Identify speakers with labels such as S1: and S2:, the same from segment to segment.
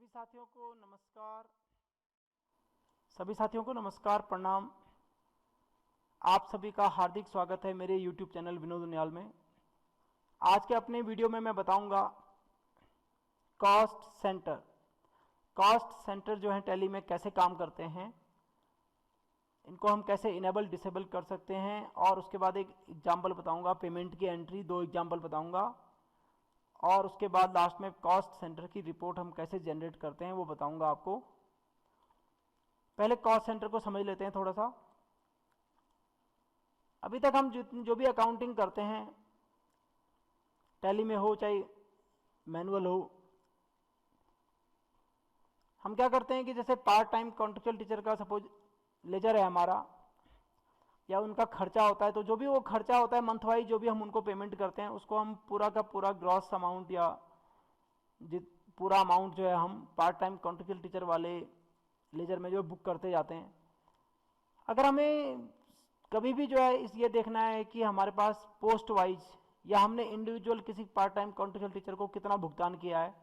S1: सभी साथियों को नमस्कार, प्रणाम। आप सभी का हार्दिक स्वागत है मेरे YouTube चैनल विनोद उनियाल में। आज के अपने वीडियो में मैं बताऊंगा कॉस्ट सेंटर। कॉस्ट सेंटर जो है टैली में कैसे काम करते हैं, इनको हम कैसे इनेबल डिसेबल कर सकते हैं, और उसके बाद एक एग्जाम्पल बताऊंगा, पेमेंट की एंट्री, 2 एग्जाम्पल बताऊंगा, और उसके बाद लास्ट में कॉस्ट सेंटर की रिपोर्ट हम कैसे जनरेट करते हैं वो बताऊंगा आपको। पहले कॉस्ट सेंटर को समझ लेते हैं थोड़ा सा। अभी तक हम जो भी अकाउंटिंग करते हैं, टैली में हो चाहे मैनुअल हो, हम क्या करते हैं कि जैसे पार्ट टाइम कॉन्ट्रेक्चुअल टीचर का सपोज लेजर है हमारा, या उनका खर्चा होता है, तो जो भी वो खर्चा होता है मंथ वाइज जो भी हम उनको पेमेंट करते हैं, उसको हम पूरा का पूरा ग्रॉस अमाउंट या पूरा अमाउंट जो है हम पार्ट टाइम कॉन्ट्रेक्चुअल टीचर वाले लेजर में जो बुक करते जाते हैं। अगर हमें कभी भी जो है इस ये देखना है कि हमारे पास पोस्ट वाइज या हमने इंडिविजुअल किसी पार्ट टाइम कॉन्ट्रेक्चुअल टीचर को कितना भुगतान किया है,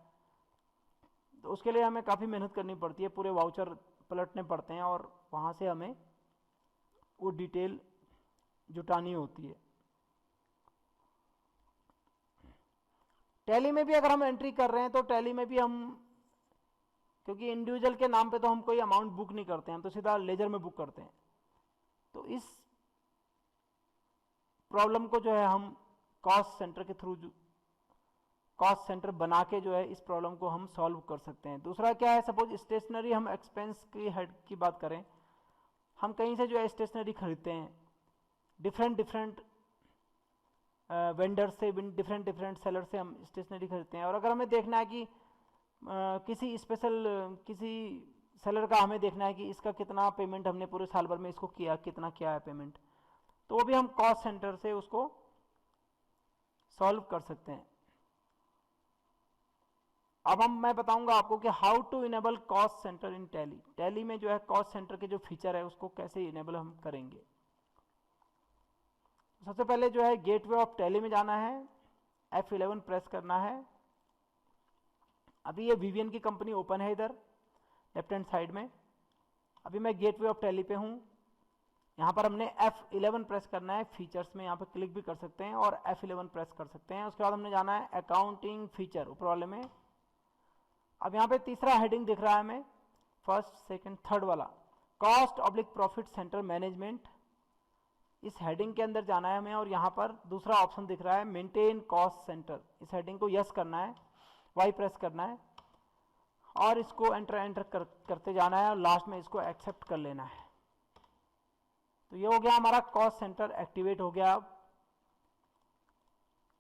S1: तो उसके लिए हमें काफ़ी मेहनत करनी पड़ती है, पूरे वाउचर पलटने पड़ते हैं और वहाँ से हमें वो डिटेल जुटानी होती है। टैली में भी अगर हम एंट्री कर रहे हैं तो टैली में भी हम, क्योंकि इंडिविजुअल के नाम पे तो हम कोई अमाउंट बुक नहीं करते हैं, हम तो सीधा लेजर में बुक करते हैं। तो इस प्रॉब्लम को जो है हम कॉस्ट सेंटर के थ्रू, कॉस्ट सेंटर बना के जो है इस प्रॉब्लम को हम सॉल्व कर सकते हैं। दूसरा क्या है, सपोज स्टेशनरी हम एक्सपेंस की हेड की बात करें, हम कहीं से जो है स्टेशनरी खरीदते हैं, डिफरेंट वेंडर से, डिफरेंट सेलर से हम स्टेशनरी खरीदते हैं। और अगर हमें देखना है कि किसी सेलर का हमें देखना है कि इसका कितना पेमेंट हमने पूरे साल भर में इसको कितना किया है पेमेंट, तो वो भी हम कॉस्ट सेंटर से उसको सॉल्व कर सकते हैं। अब मैं बताऊंगा आपको कि how to enable cost centre in Tally. Tally में जो है कॉस्ट सेंटर के जो फीचर है उसको कैसे इनेबल हम करेंगे। सबसे पहले जो है गेटवे ऑफ टैली में जाना है, F11 प्रेस करना है। अभी ये विवियन की कंपनी ओपन है इधर लेफ्ट हैंड साइड में। अभी मैं गेटवे ऑफ टैली पे हूँ। यहाँ पर हमने F11 प्रेस करना है। फीचर्स में यहाँ पर क्लिक भी कर सकते हैं और F11 प्रेस कर सकते हैं। उसके बाद हमने जाना है अकाउंटिंग फीचर ऊपर वाले में। अब यहाँ पे तीसरा हेडिंग दिख रहा है हमें, फर्स्ट सेकंड थर्ड वाला, cost oblique profit centre management. इस हेडिंग के अंदर जाना है हमें, और यहाँ पर दूसरा ऑप्शन दिख रहा है मेंटेन कॉस्ट सेंटर। इस हेडिंग को यस करना है, वाई प्रेस करना है, और इसको एंटर करते जाना है, और लास्ट में इसको एक्सेप्ट कर लेना है। तो ये हो गया हमारा कॉस्ट सेंटर एक्टिवेट हो गया। अब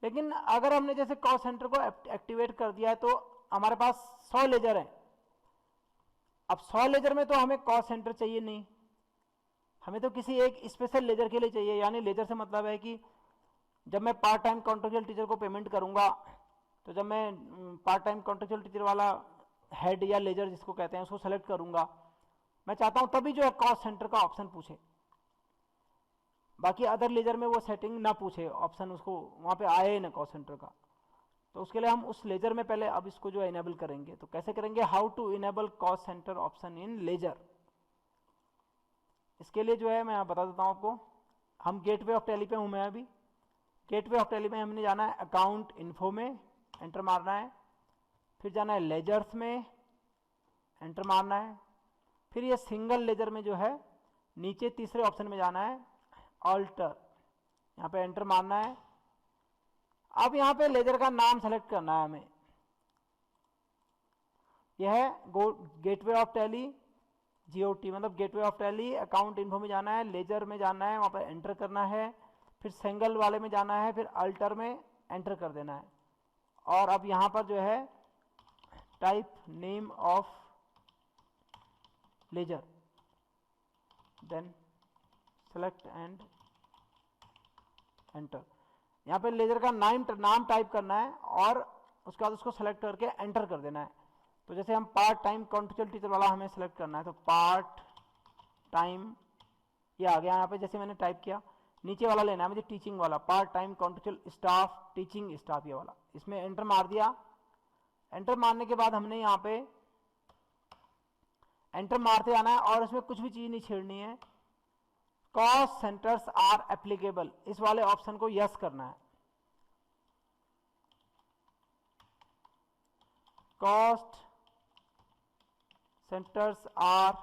S1: लेकिन अगर हमने जैसे कॉस्ट सेंटर को एक्टिवेट कर दिया है तो हमारे पास 100 लेजर हैं। अब 100 लेजर में तो हमें कॉस्ट सेंटर चाहिए नहीं, हमें तो किसी एक स्पेशल लेजर के लिए चाहिए। यानी लेजर से मतलब है कि जब मैं पार्ट टाइम कॉन्ट्रेक्चुअल टीचर को पेमेंट करूंगा, तो जब मैं पार्ट टाइम कॉन्ट्रेक्चुअल टीचर वाला हेड या लेजर जिसको कहते हैं उसको सेलेक्ट करूंगा, मैं चाहता हूं तभी जो है कॉस्ट सेंटर का ऑप्शन पूछे। बाकी अदर लेजर में वो सेटिंग ना पूछे, ऑप्शन उसको वहां पे आए ना कॉस्ट सेंटर का। तो उसके लिए हम उस लेजर में पहले अब इसको जो है इनेबल करेंगे। तो कैसे करेंगे, how to enable cost centre option in ledger. इसके लिए जो है मैं बता देता हूं आपको। हम गेटवे ऑफ टैली पे हूं मैं अभी। गेटवे ऑफ टैली में हमने जाना है अकाउंट इन्फो में, एंटर मारना है। फिर जाना है लेजर्स में, एंटर मारना है। फिर ये सिंगल लेजर में जो है नीचे तीसरे ऑप्शन में जाना है, ऑल्टर, यहाँ पे एंटर मारना है। अब यहाँ पे लेजर का नाम सेलेक्ट करना है हमें। यह है गेटवे ऑफ टैली, GOT मतलब gateway of tally. Account info में जाना है, लेजर में जाना है, वहाँ पर एंटर करना है। फिर सिंगल वाले में जाना है, फिर अल्टर में एंटर कर देना है। और अब यहाँ पर जो है type name of ledger, then select and enter. यहाँ पे लेजर का नाम टाइप करना है और उसके बाद उसको सेलेक्ट करके एंटर कर देना है। तो जैसे हम पार्ट टाइम कॉन्ट्रेक्चुअल टीचर वाला हमें सेलेक्ट करना है, तो पार्ट टाइम ये आ गया। यहाँ पे जैसे मैंने टाइप किया, नीचे वाला लेना है मुझे टीचिंग वाला, part time contractual staff teaching staff, ये वाला। इसमें एंटर मार दिया। एंटर मारने के बाद हमने यहाँ पे एंटर मारते जाना है और इसमें कुछ भी चीज नहीं छेड़नी है। कॉस्ट सेंटर्स आर एप्लीकेबल, इस वाले ऑप्शन को यस करना है। कॉस्ट सेंटर्स आर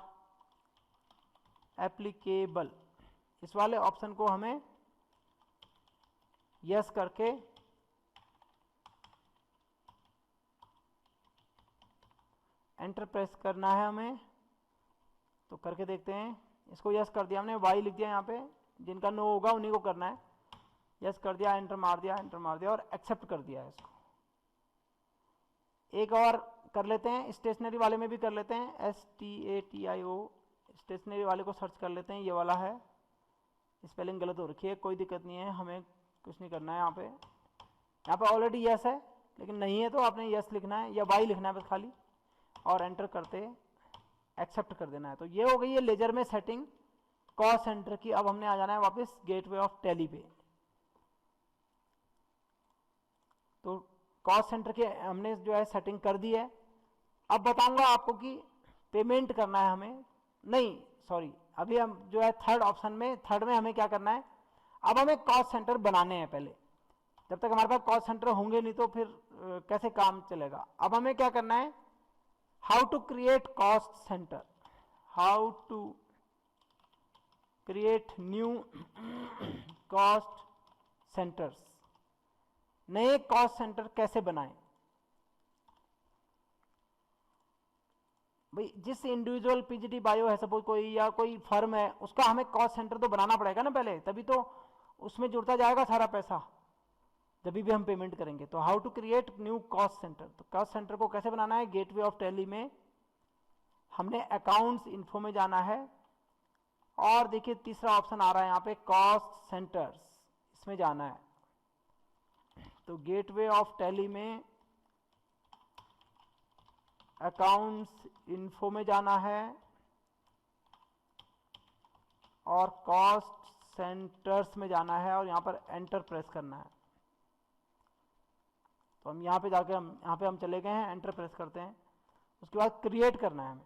S1: एप्लीकेबल, इस वाले ऑप्शन को हमें यस करके एंटर प्रेस करना है हमें। तो करके देखते हैं। इसको यस कर दिया हमने, वाई लिख दिया यहाँ पे, जिनका नो होगा उन्हीं को करना है। यस कर दिया, एंटर मार दिया, एंटर मार दिया और एक्सेप्ट कर दिया है इसको। एक और कर लेते हैं, स्टेशनरी वाले में भी कर लेते हैं। STATIO, स्टेशनरी वाले को सर्च कर लेते हैं। ये वाला है, स्पेलिंग गलत हो रखी है, कोई दिक्कत नहीं है, हमें कुछ नहीं करना है। यहाँ पे ऑलरेडी यस है, लेकिन नहीं है तो आपने यस लिखना है या वाई लिखना है बस खाली, और एंटर करते एक्सेप्ट कर देना है। तो ये हो गई है लेजर में सेटिंग कॉस्ट सेंटर की। अब हमने आ जाना है वापस गेटवे ऑफ टैली पे। तो कॉस्ट सेंटर के हमने जो है सेटिंग कर दी है। अब बताऊंगा आपको कि पेमेंट करना है हमें, नहीं सॉरी, अभी हम जो है थर्ड ऑप्शन में, थर्ड में हमें क्या करना है, अब हमें कॉस्ट सेंटर बनाने हैं पहले। जब तक हमारे पास कॉस्ट सेंटर होंगे नहीं तो फिर कैसे काम चलेगा। अब हमें क्या करना है, how to create cost centre, how to create new cost centres, नए कॉस्ट सेंटर कैसे बनाएं। भाई जिस इंडिविजुअल पीजीटी बायो है सपोज कोई, या कोई फर्म है, उसका हमें कॉस्ट सेंटर तो बनाना पड़ेगा ना पहले, तभी तो उसमें जुड़ता जाएगा सारा पैसा जब भी हम पेमेंट करेंगे। तो how to create new cost centre, तो कॉस्ट सेंटर को कैसे बनाना है, गेटवे ऑफ टैली में हमने अकाउंट्स इन्फो में जाना है, और देखिए तीसरा ऑप्शन आ रहा है यहाँ पे कॉस्ट सेंटर्स, इसमें जाना है। तो गेटवे ऑफ टैली में अकाउंट्स इन्फो में जाना है और कॉस्ट सेंटर्स में जाना है, और यहाँ पर एंटर प्रेस करना है। तो हम यहाँ पे जाके यहाँ पे हम चले गए हैं, एंटर प्रेस करते हैं। उसके बाद क्रिएट करना है हमें,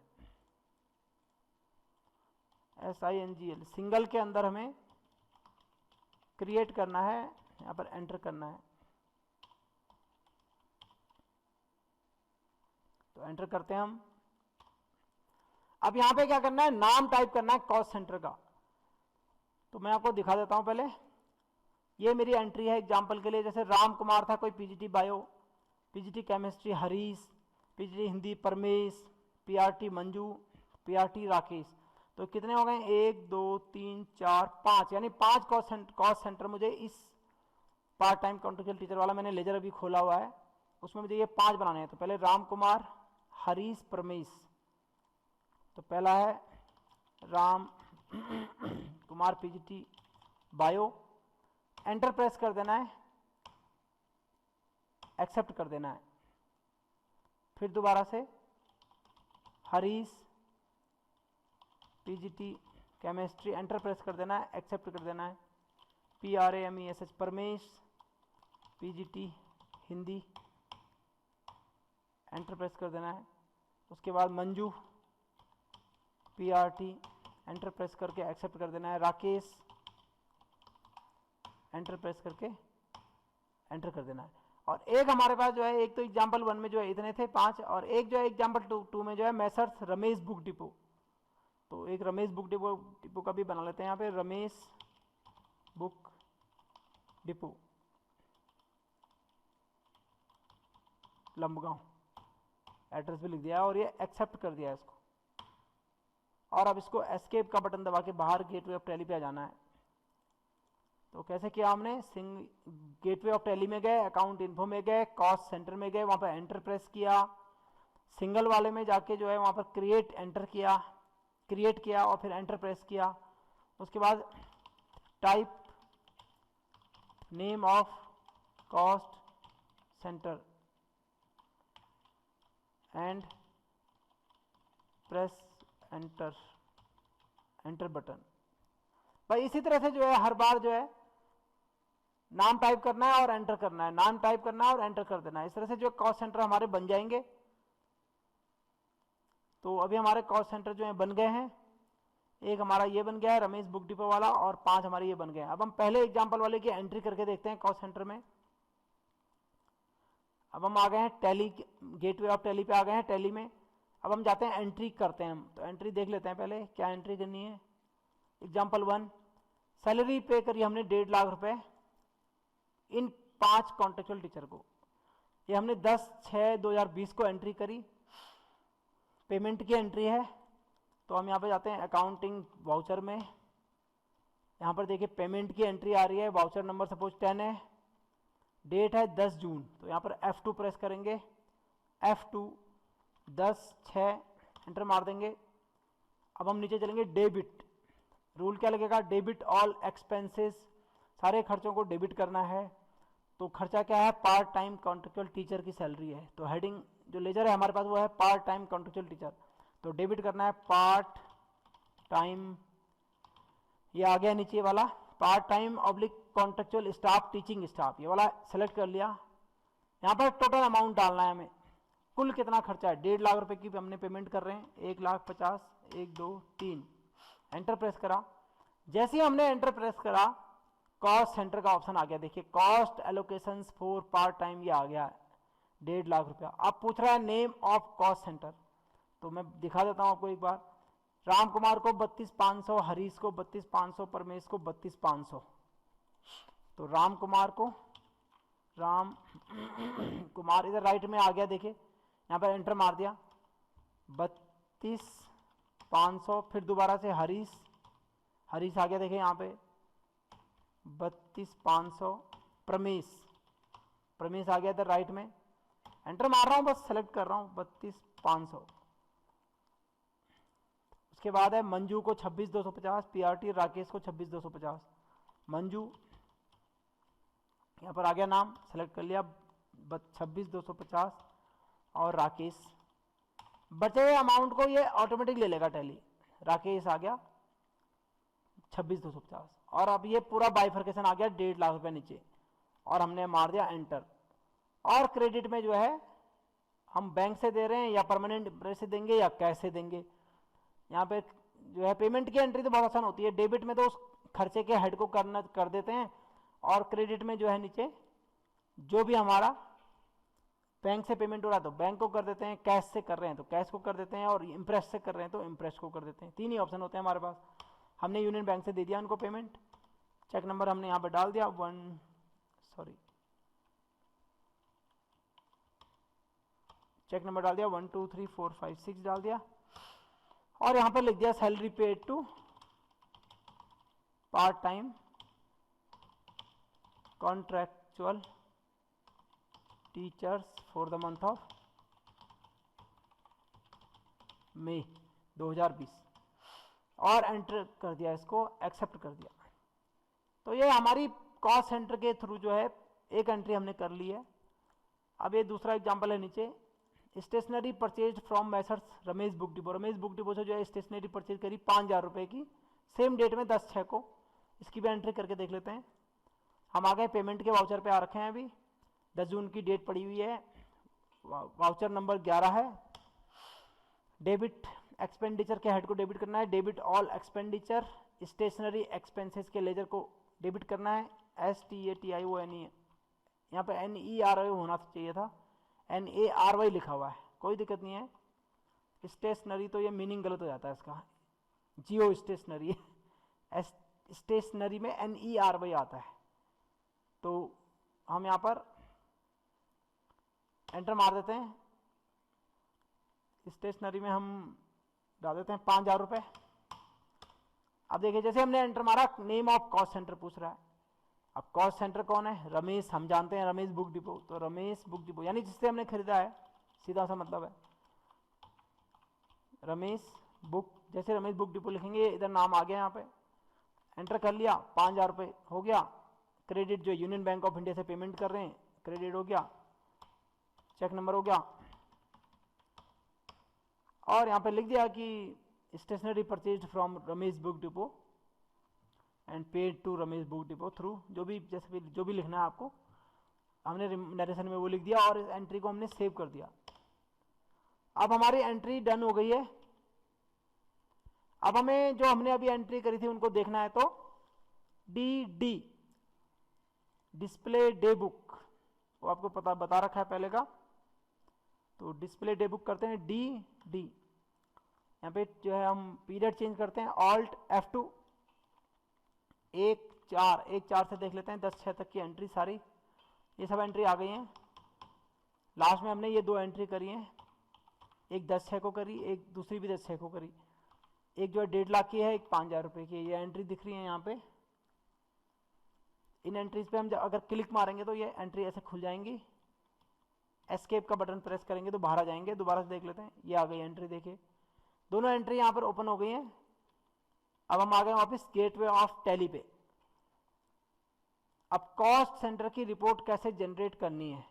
S1: SINGL सिंगल के अंदर हमें क्रिएट करना है, यहाँ पर एंटर करना है। तो एंटर करते हैं हम। अब यहाँ पे क्या करना है, नाम टाइप करना है कॉस्ट सेंटर का। तो मैं आपको दिखा देता हूँ पहले। ये मेरी एंट्री है एग्जाम्पल के लिए, जैसे राम कुमार था कोई, PGT bio, PGT chemistry Harish, PGT Hindi Paramesh, PRT Manju, PRT Rakesh. तो कितने हो गए, 1 2 3 4 5, यानी 5 कॉस्ट सेंटर मुझे इस पार्ट टाइम कॉन्ट्रेक्चुअल टीचर वाला मैंने लेजर अभी खोला हुआ है, उसमें मुझे ये 5 बनाने हैं। तो पहले राम कुमार हरीश परमेश, तो पहला है Ram Kumar PGT bio, enter press कर देना है, एक्सेप्ट कर देना है। फिर दोबारा से Harish PGT chemistry, enter press कर देना है, एक्सेप्ट कर देना है। PRAMESH Paramesh PGT Hindi, enter press कर देना है। उसके बाद मंजू PRT, एंटर प्रेस करके एक्सेप्ट कर देना है। राकेश, एंटर प्रेस करके एंटर कर देना है। और एक हमारे पास जो है, एक तो एग्जाम्पल 1 में जो है इतने थे 5, और एक जो है एग्जाम्पल 2 में जो है मैसर्स रमेश बुक डिपो। तो एक रमेश बुक डिपो का भी बना लेते हैं यहाँ पे, Ramesh book depot Lambgaon, address भी लिख दिया और ये एक्सेप्ट कर दिया इसको। और अब इसको एस्केप का बटन दबा के बाहर गेटवे ऑफ टैली पे आ जाना है। तो कैसे किया हमने, गेटवे ऑफ टैली में गए, अकाउंट इन्फो में गए, कॉस्ट सेंटर में गए, वहां पर एंटर प्रेस किया, सिंगल वाले में जाके जो है वहां पर क्रिएट किया और फिर एंटर प्रेस किया। उसके बाद type name of cost centre and press enter button. भाई इसी तरह से जो है हर बार जो है नाम टाइप करना है और एंटर करना है, नाम टाइप करना है और एंटर कर देना है। इस तरह से जो कॉस्ट सेंटर हमारे बन जाएंगे। तो अभी हमारे कॉस्ट सेंटर जो है बन गए हैं। एक हमारा ये बन गया है रमेश बुक डिपो वाला, और 5 हमारे ये बन गए हैं। अब हम पहले एग्जाम्पल वाले की एंट्री करके देखते हैं कॉस्ट सेंटर में। अब हम आ गए हैं टैली, गेटवे ऑफ टैली पे आ गए हैं टैली में। अब हम जाते हैं एंट्री करते हैं। हम तो एंट्री देख लेते हैं पहले क्या एंट्री करनी है। एग्जाम्पल 1, सैलरी पे करी हमने 1.5 लाख रुपए इन 5 कॉन्ट्रेक्चुअल टीचर को। ये हमने 10/6/2020 को एंट्री करी। पेमेंट की एंट्री है, तो हम यहाँ पे जाते हैं अकाउंटिंग वाउचर में। यहाँ पर देखिए पेमेंट की एंट्री आ रही है, वाउचर नंबर सपोज 10 है, डेट है 10 जून। तो यहाँ पर F2 प्रेस करेंगे, F2 10/6 एंटर मार देंगे। अब हम नीचे चलेंगे डेबिट। रूल क्या लगेगा, डेबिट ऑल एक्सपेंसेस, सारे खर्चों को डेबिट करना है। तो खर्चा क्या है, पार्ट टाइम कॉन्ट्रेक्चुअल टीचर की सैलरी है। तो हेडिंग जो लेजर है हमारे पास वो है पार्ट टाइम कॉन्ट्रेक्चुअल टीचर, तो डेबिट करना है पार्ट टाइम। ये आ गया नीचे वाला part time oblique contractual staff teaching staff, ये वाला सेलेक्ट कर लिया। यहाँ पर टोटल अमाउंट डालना है हमें, कुल कितना खर्चा है। 1.5 लाख रुपए की हमने पेमेंट कर रहे हैं, 1,50,000, 1 2 3 एंटर प्रेस करा। जैसे ही हमने एंटर प्रेस करा कॉस्ट सेंटर का ऑप्शन आ गया। देखिए cost allocations for part time, ये आ गया 1.5 लाख रुपया। अब पूछ रहा है नेम ऑफ कॉस्ट सेंटर, तो मैं दिखा देता हूं आपको एक बार। राम कुमार को 32,500, हरीश को 32,500, परमेश को 32,500। तो राम कुमार को, राम कुमार इधर राइट में आ गया, देखिए यहाँ पर एंटर मार दिया 32,500। फिर दोबारा से हरीश, हरीश आ गया देखिए यहाँ पे 32,500। प्रमेश, प्रमेश आ गया इधर राइट में, एंटर मार रहा हूं, बस सेलेक्ट कर रहा हूं 32,500। उसके बाद है मंजू को 26,250, पीआरटी राकेश को 26,250। मंजू यहाँ पर आ गया नाम, सेलेक्ट कर लिया 26,250, और राकेश। बचे हुए अमाउंट को ये ऑटोमेटिक ले लेगा टैली। राकेश आ गया 26,250, और अब ये पूरा बाइफर्केशन आ गया 1.5 लाख रुपए नीचे, और हमने मार दिया एंटर। और क्रेडिट में जो है हम बैंक से दे रहे हैं या परमानेंट इंटरेस्ट से देंगे या कैश से देंगे। यहाँ पे जो है पेमेंट की एंट्री तो बहुत आसान होती है। डेबिट में तो उस खर्चे के हेड को करना कर देते हैं, और क्रेडिट में जो है नीचे जो भी हमारा बैंक से पेमेंट हो रहा है तो बैंक को कर देते हैं, कैश से कर रहे हैं तो कैश को कर देते हैं, और इंप्रेस से कर रहे हैं तो इंप्रेस को कर देते हैं। 3 ही ऑप्शन होते हैं हमारे पास। हमने यूनियन बैंक से दे दिया उनको पेमेंट, चेक नंबर हमने यहाँ पर डाल दिया चेक नंबर डाल दिया 1 2 3 4 5 6 डाल दिया, और यहाँ पर लिख दिया salary paid to part time contractual teachers for the month of May 2020, और एंटर कर दिया, इसको एक्सेप्ट कर दिया। तो ये हमारी कॉस्ट सेंटर के थ्रू जो है एक एंट्री हमने कर ली है। अब ये दूसरा एग्जांपल है नीचे, stationery purchase from Messrs Ramesh book depot. Ramesh book depot से जो है स्टेशनरी परचेज करी 5,000 रुपए की, सेम डेट में 10/6 को। इसकी भी एंट्री करके देख लेते हैं। हम आ गए पेमेंट के वाउचर पे आ रखे हैं, अभी 10 जून की डेट पड़ी हुई है, वाउचर नंबर 11 है। डेबिट एक्सपेंडिचर के हेड को डेबिट करना है, debit all expenditure. Stationery expenses के लेजर को डेबिट करना है, STATIONE, यहाँ पे NERY होना चाहिए था, NARY लिखा हुआ है, कोई दिक्कत नहीं है। स्टेशनरी तो ये मीनिंग गलत हो जाता है इसका, जियो स्टेशनरी स्टेशनरी में NERY आता है। तो हम यहाँ पर एंटर मार देते हैं, स्टेशनरी में हम डाल देते हैं 5,000 रुपए। अब देखिए जैसे हमने एंटर मारा, नेम ऑफ कॉस्ट सेंटर पूछ रहा है। अब कॉस्ट सेंटर कौन है, रमेश, हम जानते हैं रमेश बुक डिपो, तो रमेश बुक डिपो यानी जिससे हमने खरीदा है, सीधा सा मतलब है रमेश बुक। जैसे रमेश बुक डिपो लिखेंगे, इधर नाम आ गया, यहाँ पे एंटर कर लिया, 5,000 रुपए हो गया। क्रेडिट जो यूनियन बैंक ऑफ इंडिया से पेमेंट कर रहे हैं, क्रेडिट हो गया, चेक नंबर हो गया, और यहाँ पे लिख दिया कि stationery purchase from Ramesh book depot and paid to Ramesh book depot through, जो भी जैसे जो भी लिखना है आपको, हमने नरेशन में वो लिख दिया, और इस एंट्री को हमने सेव कर दिया। अब हमारी एंट्री डन हो गई है। अब हमें जो हमने अभी एंट्री करी थी उनको देखना है, तो डी डिस्प्ले डे बुक, वो आपको पता बता रखा है पहले का। तो डिस्प्ले डे बुक करते हैं डी, यहाँ पे जो है हम पीरियड चेंज करते हैं, ऑल्ट F2, 1-4 से देख लेते हैं 10-6 तक की एंट्री सारी, ये सब एंट्री आ गई हैं। लास्ट में हमने ये 2 एंट्री करी हैं, एक 10-6 को करी, एक दूसरी भी 10-6 को करी, एक जो है 1.5 लाख की है, एक 5,000 रुपये की है। ये एंट्री दिख रही है यहाँ पे। इन एंट्रीज पे हम अगर क्लिक मारेंगे तो ये एंट्री ऐसे खुल जाएंगी, एस्केप का बटन प्रेस करेंगे तो बाहर आ जाएंगे। दोबारा से देख लेते हैं, ये आ गई एंट्री, देखिए दोनों एंट्री यहाँ पर ओपन हो गई हैं। अब हम आ गए वापस गेटवे ऑफ टैली पे। अब कॉस्ट सेंटर की रिपोर्ट कैसे जनरेट करनी है,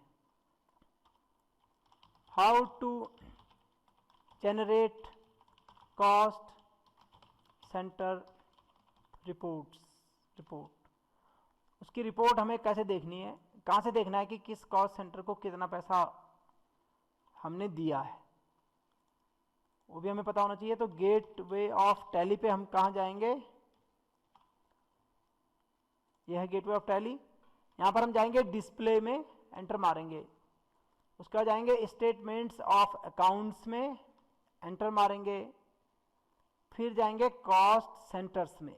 S1: how to generate cost centre report. उसकी रिपोर्ट हमें कैसे देखनी है, कहाँ से देखना है कि किस कॉस्ट सेंटर को कितना पैसा हमने दिया है, वो भी हमें पता होना चाहिए। तो गेटवे ऑफ टैली पे हम कहाँ जाएंगे, यह है गेटवे ऑफ टैली। यहाँ पर हम जाएंगे डिस्प्ले में, एंटर मारेंगे, उसके बाद जाएंगे स्टेटमेंट्स ऑफ अकाउंट्स में, एंटर मारेंगे, फिर जाएंगे कॉस्ट सेंटर्स में।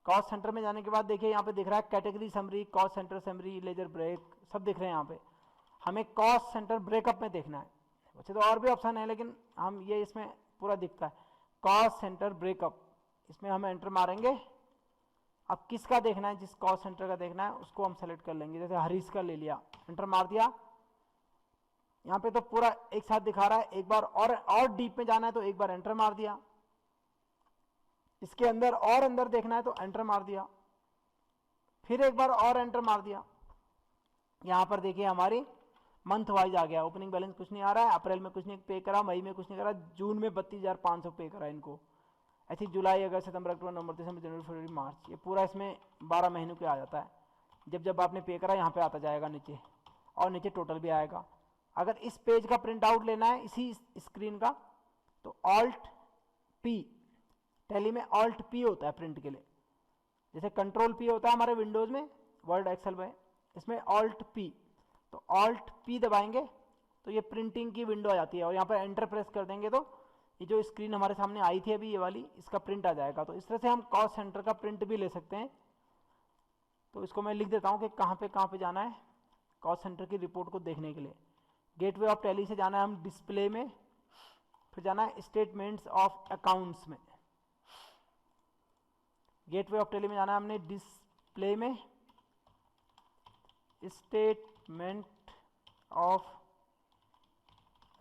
S1: कॉस्ट सेंटर में जाने के बाद देखिए यहाँ पे दिख रहा है category summary, cost centre summary, ledger break, सब दिख रहे हैं यहाँ पे। हमें कॉस्ट सेंटर ब्रेकअप में देखना है, वैसे तो और भी ऑप्शन है लेकिन हम ये इसमें पूरा दिखता है कॉस्ट सेंटर ब्रेकअप, इसमें हम एंटर मारेंगे। अब किसका देखना है, जिस कॉस्ट सेंटर का देखना है उसको हम सेलेक्ट कर लेंगे, जैसे हरीश का ले लिया, एंटर मार दिया। यहाँ पे तो पूरा एक साथ दिखा रहा है, एक बार और डीप में जाना है तो एक बार एंटर मार दिया, इसके अंदर और अंदर देखना है तो एंटर मार दिया, फिर एक बार और एंटर मार दिया। यहाँ पर देखिए हमारी मंथ वाइज आ गया, ओपनिंग बैलेंस कुछ नहीं आ रहा है, अप्रैल में कुछ नहीं पे करा, मई में कुछ नहीं करा, जून में 32,500 पे करा इनको, ऐसी जुलाई, अगस्त, सितंबर, अक्टूबर, नवंबर, दिसंबर, जनवरी, फरवरी, मार्च, ये पूरा इसमें 12 महीनों के आ जाता है। जब आपने पे करा यहाँ पे आता जाएगा नीचे, और नीचे टोटल भी आएगा। अगर इस पेज का प्रिंट आउट लेना है इसी स्क्रीन का, तो ऑल्ट पी, टैली में ऑल्ट पी होता है प्रिंट के लिए, जैसे कंट्रोल पी होता है हमारे विंडोज में, वर्ड एक्सेल में, इसमें ऑल्ट पी, तो ऑल्ट पी दबाएंगे तो ये प्रिंटिंग की विंडो आ जाती है, और यहाँ पर एंटर प्रेस कर देंगे तो ये जो स्क्रीन हमारे सामने आई थी अभी, ये वाली, इसका प्रिंट आ जाएगा। तो इस तरह से हम कॉस्ट सेंटर का प्रिंट भी ले सकते हैं। तो इसको मैं लिख देता हूँ कि कहाँ पे जाना है कॉस्ट सेंटर की रिपोर्ट को देखने के लिए। गेटवे ऑफ टैली से जाना है हम डिस्प्ले में, फिर जाना है स्टेटमेंट्स ऑफ अकाउंट्स में। गेटवे ऑफ टैली में जाना है हमने डिस्प्ले में, स्टेटमेंट ऑफ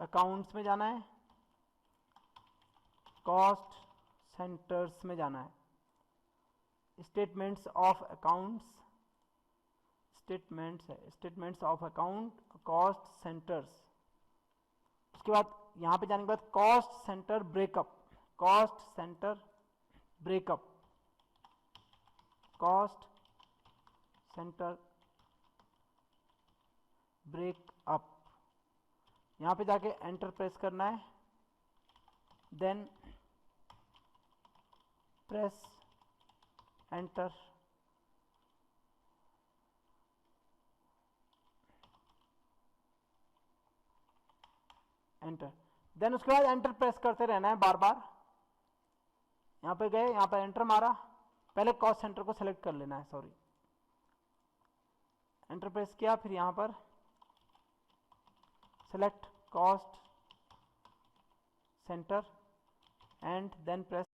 S1: अकाउंट्स में जाना है, कॉस्ट सेंटर्स में जाना है। Statements of accounts, statements of account, cost centres. उसके बाद यहाँ पे जाने के बाद cost centre breakup, cost centre breakup, cost centre breakup, यहाँ पे जाके एंटर प्रेस करना है, then press enter, enter, then उसके बाद एंटर प्रेस करते रहना है बार बार। यहाँ पे गए, यहाँ पे एंटर मारा, पहले कॉस्ट सेंटर को सेलेक्ट कर लेना है, सॉरी, एंटर प्रेस किया, फिर यहाँ पर select cost centre and then press